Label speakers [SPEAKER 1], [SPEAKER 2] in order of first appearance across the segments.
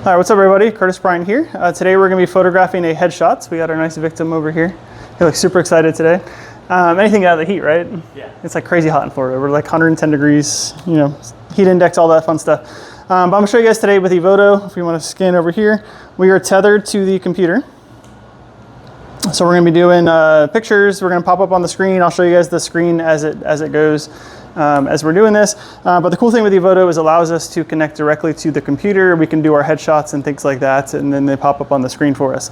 [SPEAKER 1] All right, what's up everybody? Curtis Bryant here. Today we're gonna be photographing a headshot. So we got our nice victim over here. He looks super excited today. Anything out of the heat, right?
[SPEAKER 2] Yeah.
[SPEAKER 1] It's like crazy hot in Florida. We're like 110 degrees, you know, heat index, all that fun stuff. But I'm gonna show you guys today with Evoto. If you wanna scan over here, we are tethered to the computer. So we're gonna be doing pictures. We're gonna pop up on the screen. I'll show you guys the screen as it goes as we're doing this. But the cool thing with Evoto is it allows us to connect directly to the computer. We can do our headshots and things like that, and then they pop up on the screen for us.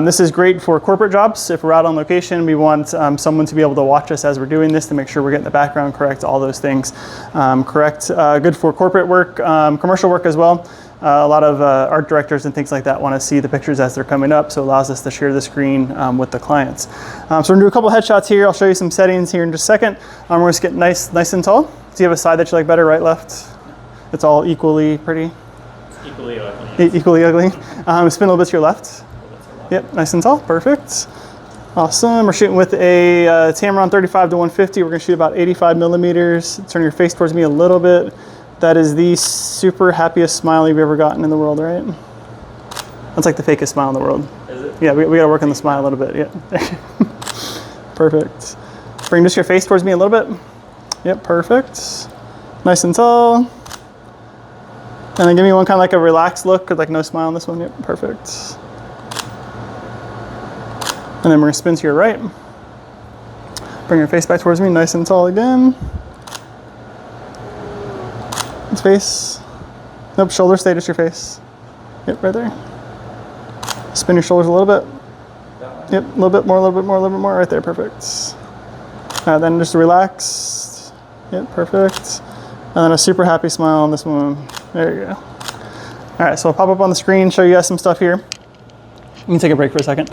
[SPEAKER 1] This is great for corporate jobs. If we're out on location, we want someone to be able to watch us as we're doing this to make sure we're getting the background correct, all those things correct. Good for corporate work, commercial work as well. A lot of art directors and things like that want to see the pictures as they're coming up, so it allows us to share the screen with the clients. So we're gonna do a couple headshots here. I'll show you some settings here in just a second. We're gonna get nice and tall. Do you have a side that you like better, right, left? It's all equally pretty?
[SPEAKER 2] Equally ugly.
[SPEAKER 1] Equally ugly. Spin a little bit to your left. Yep, nice and tall, perfect. Awesome, we're shooting with a Tamron 35 to 150. We're gonna shoot about 85 millimeters. Turn your face towards me a little bit. That is the super happiest smile you've ever gotten in the world, right? That's like the fakest smile in the world.
[SPEAKER 2] Is it?
[SPEAKER 1] Yeah, we gotta work on the smile a little bit, yeah. Perfect. Bring just your face towards me a little bit. Yep, perfect. Nice and tall. And then give me one kind of like a relaxed look, like no smile on this one. Yep, perfect. And then we're gonna spin to your right. Bring your face back towards me, nice and tall again. Face. Nope, shoulders stay just your face. Yep, right there. Spin your shoulders a little bit. Yep, a little bit more, a little bit more, a little bit more. Right there, perfect. Then just relax. Yep, perfect. And then a super happy smile on this one. There you go. All right, so I'll pop up on the screen, show you guys some stuff here. You can take a break for a second.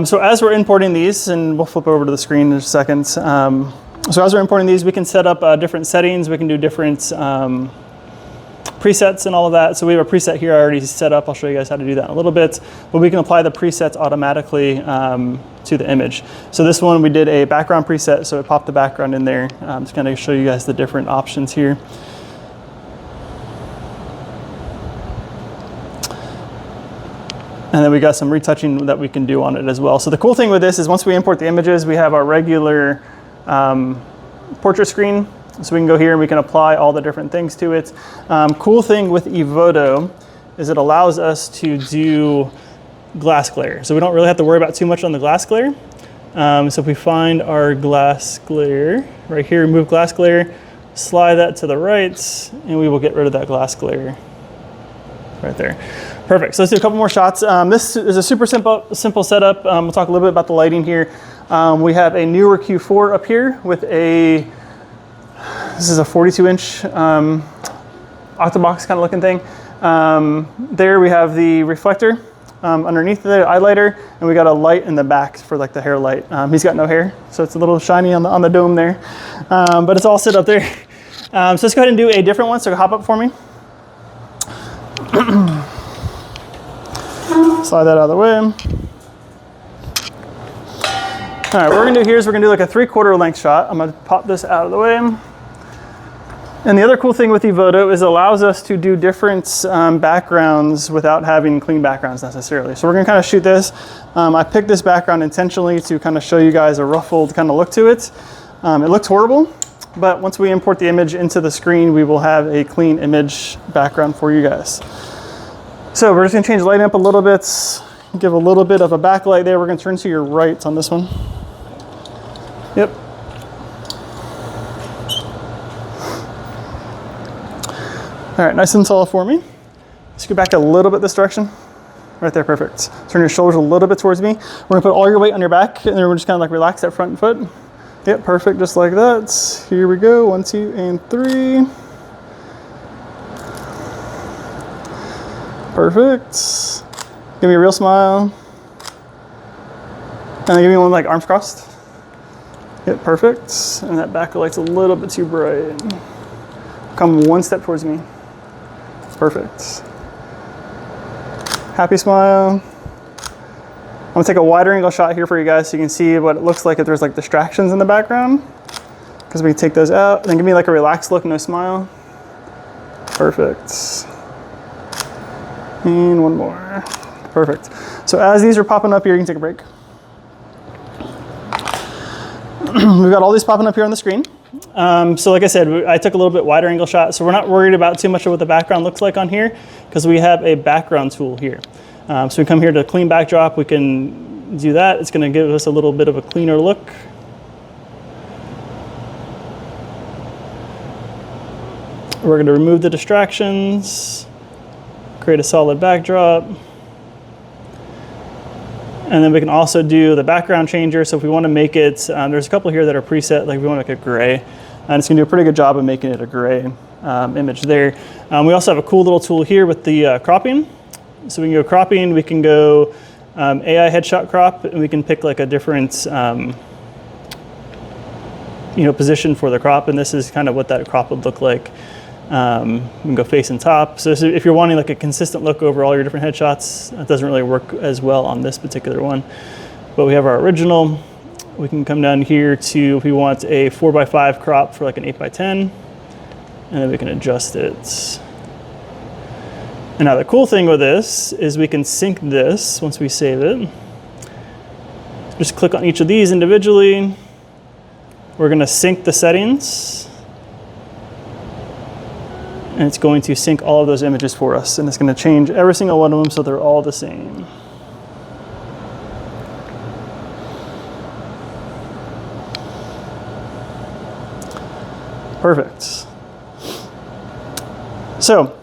[SPEAKER 1] So as we're importing these, and we'll flip over to the screen in just a second. So as we're importing these, we can set up different settings. We can do different presets and all of that. So we have a preset here I already set up. I'll show you guys how to do that in a little bit. But we can apply the presets automatically to the image. So this one, we did a background preset, so it popped the background in there. Just kind of show you guys the different options here. And then we got some retouching that we can do on it as well. So the cool thing with this is once we import the images, we have our regular portrait screen, so we can go here and we can apply all the different things to it. Cool thing with Evoto is it allows us to do glass glare, so we don't really have to worry about too much on the glass glare. So if we find our glass glare right here, remove glass glare, slide that to the right, and we will get rid of that glass glare right there. Perfect. So let's do a couple more shots. This is a super simple setup. We'll talk a little bit about the lighting here. We have a newer Q4 up here with this is a 42-inch octobox kind of looking thing. There we have the reflector underneath the eye lighter, and we got a light in the back for like the hair light. He's got no hair, so it's a little shiny on the dome there, but it's all set up there. So let's go ahead and do a different one. So hop up for me. Slide that out of the way. All right, what we're gonna do here is we're gonna do like a 3/4 length shot. I'm gonna pop this out of the way. And the other cool thing with Evoto is it allows us to do different backgrounds without having clean backgrounds necessarily. So we're gonna kind of shoot this. I picked this background intentionally to kind of show you guys a ruffled kind of look to it. It looks horrible, but once we import the image into the screen, we will have a clean image background for you guys. So we're just gonna change the lighting up a little bit, give a little bit of a backlight there. We're gonna turn to your right on this one. Yep. All right, nice and tall for me. Scoot back a little bit this direction. Right there, perfect. Turn your shoulders a little bit towards me. We're gonna put all your weight on your back, and then we're just kind of like relax that front foot. Yep, perfect, just like that. Here we go, 1, 2, and 3. Perfect. Give me a real smile. And then give me one like arms crossed. Yep, perfect. And that backlight's a little bit too bright. Come one step towards me. Perfect. Happy smile. I'm gonna take a wider angle shot here for you guys so you can see what it looks like if there's like distractions in the background. Because we can take those out. And then give me like a relaxed look, no smile. Perfect. And one more. Perfect. So as these are popping up here, you can take a break. We've got all these popping up here on the screen. So like I said, I took a little bit wider angle shot, so we're not worried about too much of what the background looks like on here because we have a background tool here. So we come here to clean backdrop, we can do that. It's gonna give us a little bit of a cleaner look. We're gonna remove the distractions, create a solid backdrop. And then we can also do the background changer. So if we want to make it, there's a couple here that are preset, like if we want to make it gray, and it's going to do a pretty good job of making it a gray image there. We also have a cool little tool here with the cropping. So we can go cropping, we can go AI headshot crop, and we can pick like a different position for the crop, and this is kind of what that crop would look like. We can go face and top. So if you're wanting like a consistent look over all your different headshots, that doesn't really work as well on this particular one. But we have our original. We can come down here to, if we want a 4x5 crop for like an 8x10, and then we can adjust it. And now the cool thing with this is we can sync this once we save it. Just click on each of these individually. We're gonna sync the settings. And it's going to sync all of those images for us. And it's going to change every single one of them so they're all the same. Perfect. So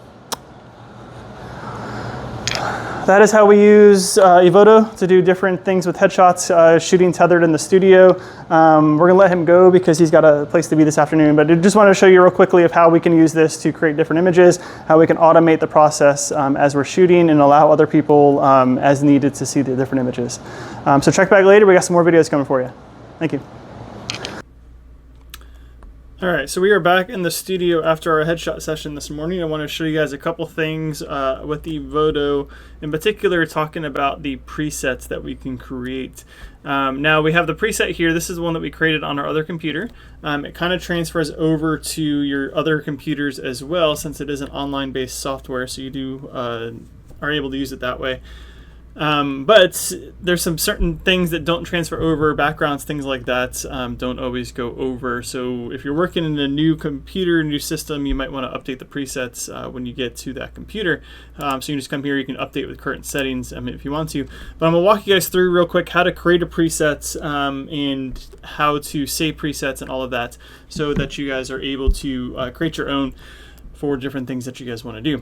[SPEAKER 1] that is how we use Evoto to do different things with headshots, shooting Tethered in the studio. We're gonna let him go because he's got a place to be this afternoon, but I just wanted to show you real quickly of how we can use this to create different images, how we can automate the process as we're shooting and allow other people as needed to see the different images. So check back later, we got some more videos coming for you. Thank you. All right, so we are back in the studio after our headshot session this morning. I want to show you guys a couple things with Evoto, in particular talking about the presets that we can create. Now we have the preset here. This is one that we created on our other computer. It kind of transfers over to your other computers as well, since it is an online-based software, so you are able to use it that way. But there's some certain things that don't transfer over, backgrounds, things like that don't always go over. So if you're working in a new computer, new system, you might want to update the presets when you get to that computer. So you can just come here, you can update with current settings if you want to. But I'm going to walk you guys through real quick how to create a preset and how to save presets and all of that so that you guys are able to create your own for different things that you guys want to do.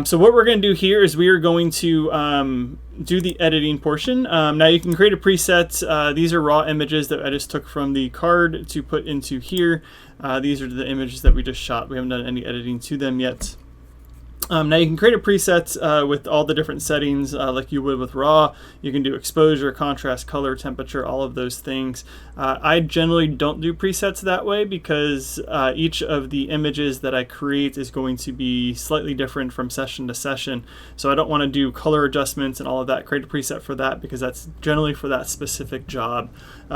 [SPEAKER 1] So what we're going to do here is we are going to do the editing portion. Now you can create a preset. These are raw images that I just took from the card to put into here. These are the images that we just shot. We haven't done any editing to them yet. Now you can create a preset with all the different settings like you would with RAW. You can do exposure, contrast, color, temperature, all of those things. I generally don't do presets that way because each of the images that I create is going to be slightly different from session to session. So I don't want to do color adjustments and all of that, create a preset for that because that's generally for that specific job.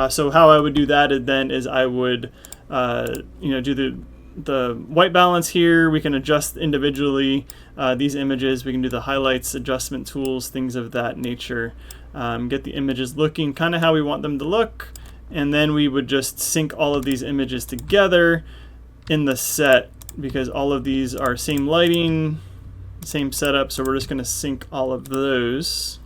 [SPEAKER 1] So how I would do that then is I would do the white balance here. We can adjust individually these images. We can do the highlights, adjustment tools, things of that nature. Get the images looking kind of how we want them to look, and then we would just sync all of these images together in the set because all of these are same lighting, same setup, so we're just going to sync all of those.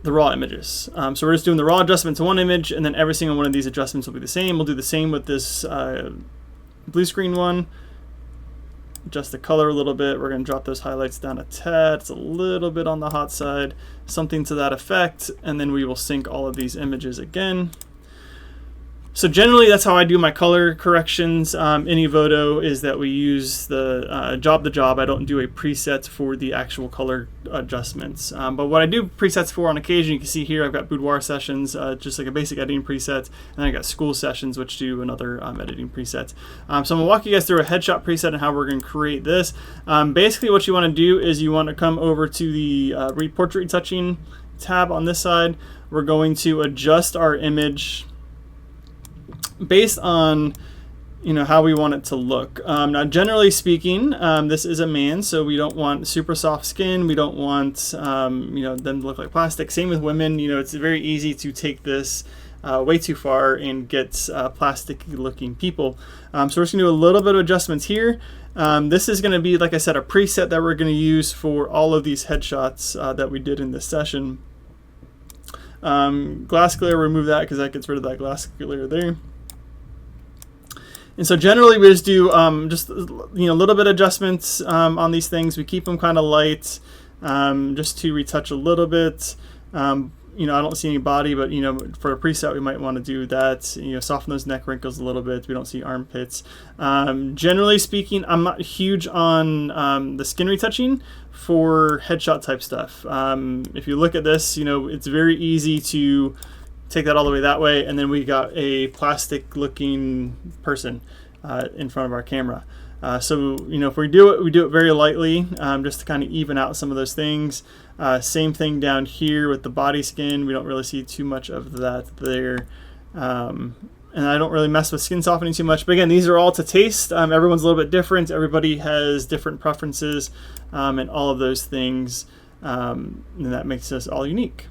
[SPEAKER 1] The raw images. So we're just doing the raw adjustment to one image, and then every single one of these adjustments will be the same. We'll do the same with this blue screen one. Adjust the color a little bit. We're going to drop those highlights down a tad. It's a little bit on the hot side, something to that effect, and then we will sync all of these images again. So generally that's how I do my color corrections in Evoto, is that we use the job to job. I don't do a preset for the actual color adjustments. But what I do presets for on occasion, you can see here I've got boudoir sessions, just like a basic editing preset, and then I got school sessions which do another editing preset. So I'm going to walk you guys through a headshot preset and how we're going to create this. Basically what you want to do is you want to come over to the portrait retouching tab on this side. We're going to adjust our image based on how we want it to look. Now, generally speaking, this is a man, so we don't want super soft skin. We don't want, them to look like plastic. Same with women. It's very easy to take this way too far and get plastic-looking people. So we're just going to do a little bit of adjustments here. This is going to be, like I said, a preset that we're going to use for all of these headshots that we did in this session. Glass glare, remove that because that gets rid of that glass glare there. And so generally we just do just a little bit of adjustments on these things. We keep them kind of light, just to retouch a little bit. I don't see any body, but for a preset we might want to do that. Soften those neck wrinkles a little bit. We don't see armpits. Generally speaking, I'm not huge on the skin retouching for headshot type stuff. If you look at this, it's very easy to take that all the way that way, and then we got a plastic looking person in front of our camera. So if we do it very lightly, just to kind of even out some of those things. Same thing down here with the body skin. We don't really see too much of that there. And I don't really mess with skin softening too much. But again, these are all to taste. Everyone's a little bit different. Everybody has different preferences and all of those things. And that makes us all unique.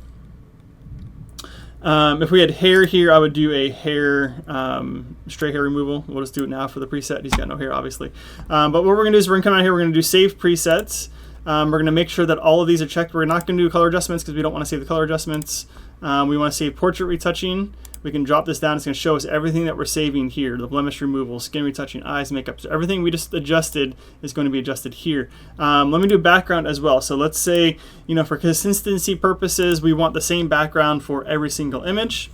[SPEAKER 1] If we had hair here, I would do a straight hair removal. We'll just do it now for the preset. He's got no hair, obviously. But what we're going to do is we're going to come out here, we're going to do save presets. We're going to make sure that all of these are checked. We're not going to do color adjustments because we don't want to save the color adjustments. We want to save portrait retouching. We can drop this down. It's going to show us everything that we're saving here. The blemish removal, skin retouching, eyes, makeup. So everything we just adjusted is going to be adjusted here. Let me do background as well. So let's say, for consistency purposes, we want the same background for every single image.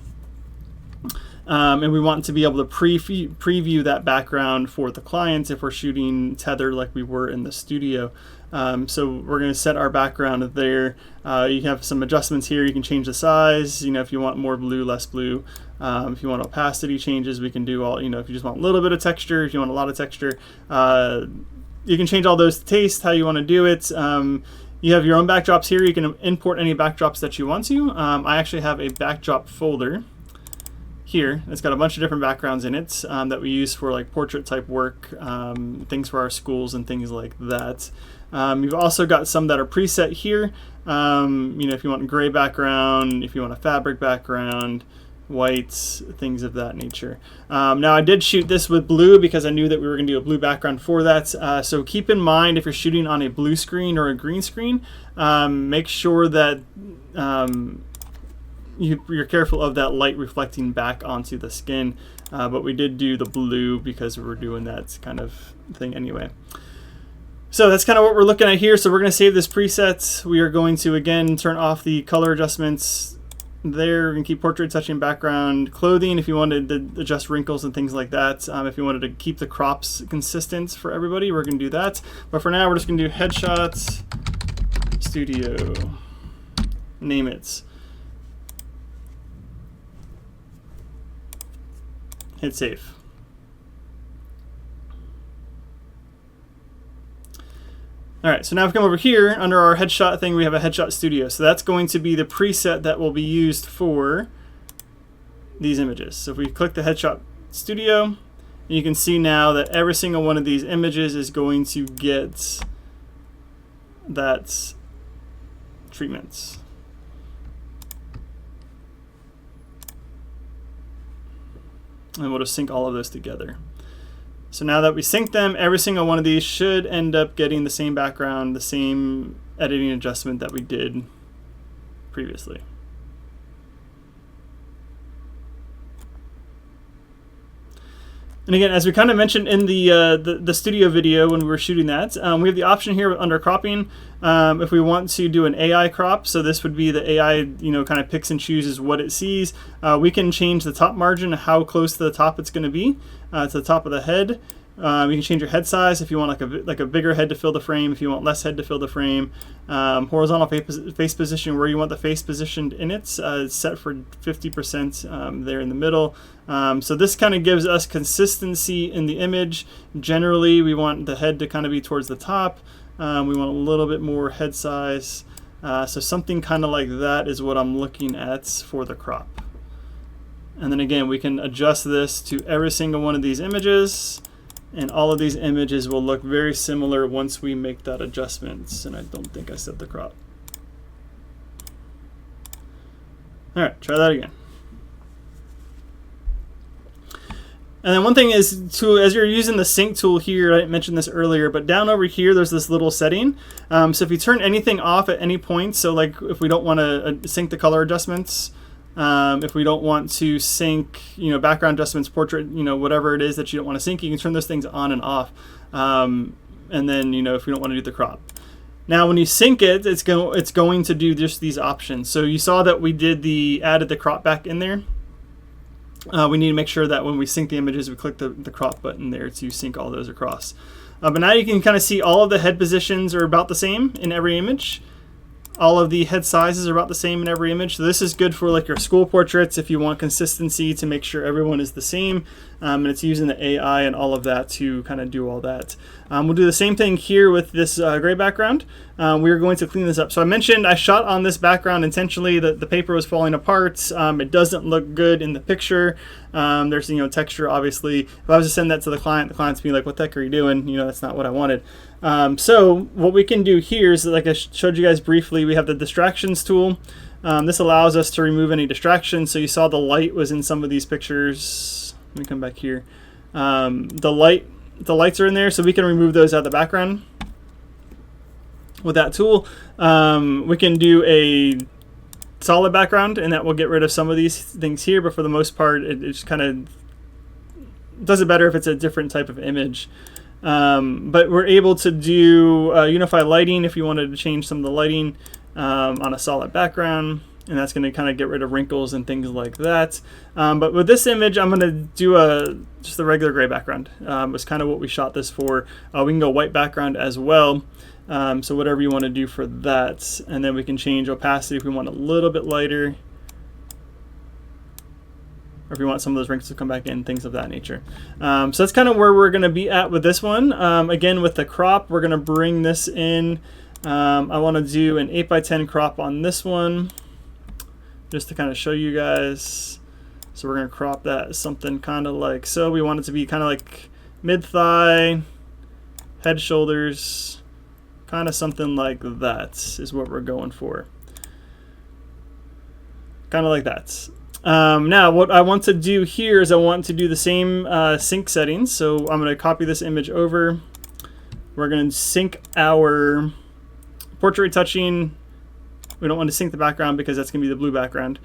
[SPEAKER 1] And we want to be able to preview that background for the clients if we're shooting tethered like we were in the studio. So we're going to set our background there. You have some adjustments here. You can change the size, if you want more blue, less blue. If you want opacity changes, we can do all, if you just want a little bit of texture, if you want a lot of texture, you can change all those to taste, how you want to do it. You have your own backdrops here. You can import any backdrops that you want to. I actually have a backdrop folder here. It's got a bunch of different backgrounds in it that we use for like portrait type work, things for our schools and things like that. You've also got some that are preset here. If you want a gray background, if you want a fabric background, whites, things of that nature. Now I did shoot this with blue because I knew that we were going to do a blue background for that. So keep in mind if you're shooting on a blue screen or a green screen, make sure that you're careful of that light reflecting back onto the skin. But we did do the blue because we were doing that kind of thing anyway. So that's kind of what we're looking at here. So we're going to save this preset. We are going to, again, turn off the color adjustments there. We're going to keep portrait touching background. Clothing, if you wanted to adjust wrinkles and things like that. If you wanted to keep the crops consistent for everybody, we're going to do that. But for now, we're just going to do headshots, studio, name it. Hit save. All right, so now if we come over here, under our headshot thing, we have a headshot studio. So that's going to be the preset that will be used for these images. So if we click the headshot studio, you can see now that every single one of these images is going to get that treatment. And we'll just sync all of those together. So now that we sync them, every single one of these should end up getting the same background, the same editing adjustment that we did previously. And again, as we kind of mentioned in the studio video when we were shooting that, we have the option here under cropping if we want to do an AI crop. So this would be the AI, kind of picks and chooses what it sees. We can change the top margin, how close to the top it's going to be, to the top of the head. You can change your head size if you want like a bigger head to fill the frame, if you want less head to fill the frame. Horizontal face position, where you want the face positioned in it, it's set for 50% there in the middle. So this kind of gives us consistency in the image. Generally, we want the head to kind of be towards the top. We want a little bit more head size. So something kind of like that is what I'm looking at for the crop. And then again, we can adjust this to every single one of these images, and all of these images will look very similar once we make that adjustment. And I don't think I set the crop. All right, try that again. And then one thing is, as you're using the sync tool here, I didn't mention this earlier, but down over here, there's this little setting. So if you turn anything off at any point, so like if we don't want to sync the color adjustments, if we don't want to sync, background adjustments, portrait, whatever it is that you don't want to sync, you can turn those things on and off. And then, if you don't want to do the crop. Now, when you sync it, it's going to do just these options. So you saw that we added the crop back in there. We need to make sure that when we sync the images, we click the crop button there to sync all those across. But now you can kind of see all of the head positions are about the same in every image. All of the head sizes are about the same in every image. So this is good for like your school portraits if you want consistency to make sure everyone is the same. And it's using the AI and all of that to kind of do all that. We'll do the same thing here with this gray background. We're going to clean this up. So I mentioned I shot on this background intentionally that the paper was falling apart. It doesn't look good in the picture. There's texture obviously. If I was to send that to the client's be like, what the heck are you doing? That's not what I wanted. So what we can do here is, like I showed you guys briefly, we have the distractions tool. This allows us to remove any distractions. So you saw the light was in some of these pictures. Let me come back here. The lights are in there, so we can remove those out of the background with that tool. We can do a solid background, and that will get rid of some of these things here, but for the most part, it just kind of does it better if it's a different type of image. But we're able to do unify lighting if you wanted to change some of the lighting on a solid background, and that's going to kind of get rid of wrinkles and things like that. But with this image, I'm going to do just a regular gray background. Was kind of what we shot this for. We can go white background as well. So whatever you want to do for that, and then we can change opacity if we want a little bit lighter, or if you want some of those wrinkles to come back in, things of that nature. So that's kind of where we're going to be at with this one. Again, with the crop, we're going to bring this in. I want to do an 8x10 crop on this one, just to kind of show you guys. So we're going to crop that something kind of like so. We want it to be kind of like mid-thigh, head, shoulders, kind of something like that is what we're going for. Kind of like that. Now what I want to do here is I want to do the same sync settings. So I'm going to copy this image over. We're going to sync our portrait retouching. We don't want to sync the background because that's going to be the blue background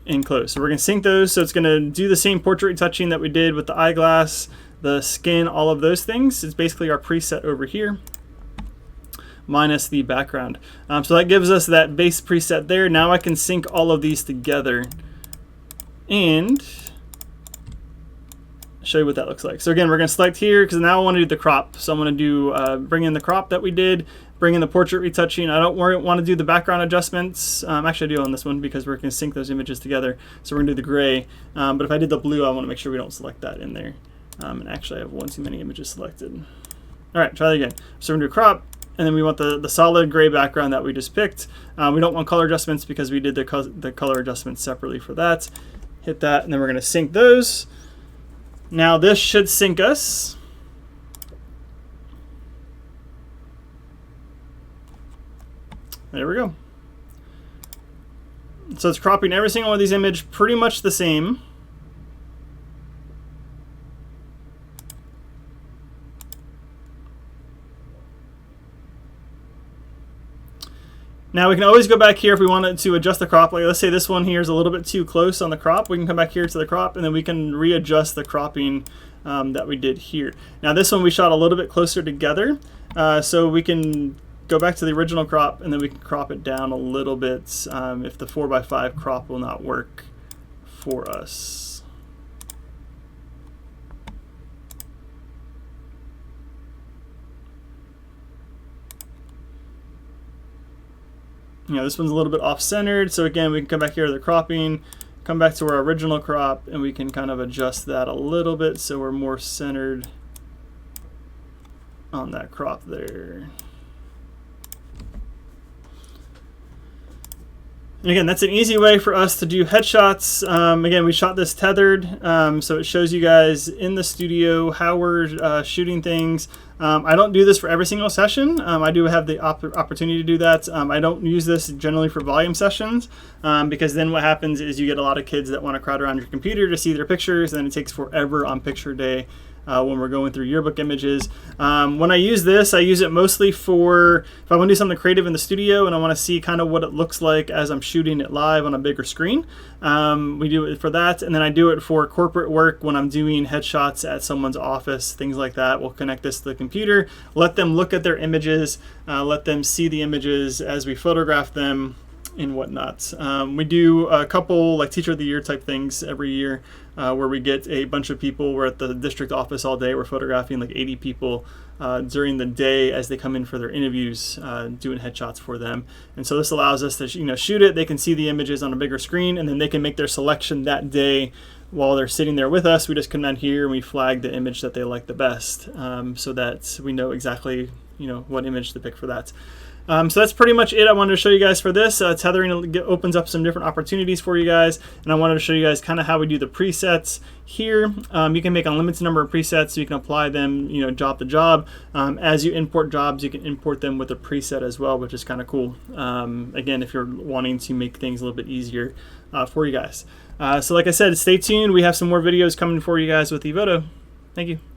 [SPEAKER 1] in close. So we're going to sync those. So it's going to do the same portrait retouching that we did with the eyeglass, the skin, all of those things. It's basically our preset over here, minus the background. So that gives us that base preset there. Now I can sync all of these together and show you what that looks like. So again, we're going to select here because now I want to do the crop. So I'm going to do bring in the crop that we did, bring in the portrait retouching. I don't want to do the background adjustments. Actually I do on this one because we're going to sync those images together. So we're going to do the gray. But if I did the blue, I want to make sure we don't select that in there. And actually I have one too many images selected. All right, try that again. So we're going to do crop. And then we want the solid gray background that we just picked. We don't want color adjustments because we did the color adjustments separately for that. Hit that, and then we're going to sync those. Now this should sync us. There we go. So it's cropping every single one of these images pretty much the same. Now we can always go back here if we wanted to adjust the crop. Like let's say this one here is a little bit too close on the crop. We can come back here to the crop and then we can readjust the cropping that we did here. Now this one we shot a little bit closer together. So we can go back to the original crop and then we can crop it down a little bit if the 4x5 crop will not work for us. This one's a little bit off-centered, so again, we can come back here to the cropping, come back to our original crop, and we can kind of adjust that a little bit so we're more centered on that crop there. And again, that's an easy way for us to do headshots. Again, we shot this tethered, so it shows you guys in the studio how we're shooting things. I don't do this for every single session. I do have the opportunity to do that. I don't use this generally for volume sessions because then what happens is you get a lot of kids that want to crowd around your computer to see their pictures, and it takes forever on picture day. When we're going through yearbook images. When I use this, I use it mostly for if I want to do something creative in the studio and I want to see kind of what it looks like as I'm shooting it live on a bigger screen. We do it for that, and then I do it for corporate work when I'm doing headshots at someone's office, things like that. We'll connect this to the computer, let them look at their images, let them see the images as we photograph them and whatnot. We do a couple like Teacher of the Year type things every year where we get a bunch of people. We're at the district office all day. We're photographing like 80 people during the day as they come in for their interviews, doing headshots for them. And so this allows us to shoot it. They can see the images on a bigger screen, and then they can make their selection that day while they're sitting there with us. We just come down here and we flag the image that they like the best, so that we know exactly what image to pick for that. So that's pretty much it I wanted to show you guys for this. Tethering opens up some different opportunities for you guys, and I wanted to show you guys kind of how we do the presets here. You can make an unlimited number of presets, so you can apply them job to job. As you import jobs, you can import them with a preset as well, which is kind of cool. Again, if you're wanting to make things a little bit easier for you guys. So like I said, stay tuned. We have some more videos coming for you guys with Evoto. Thank you.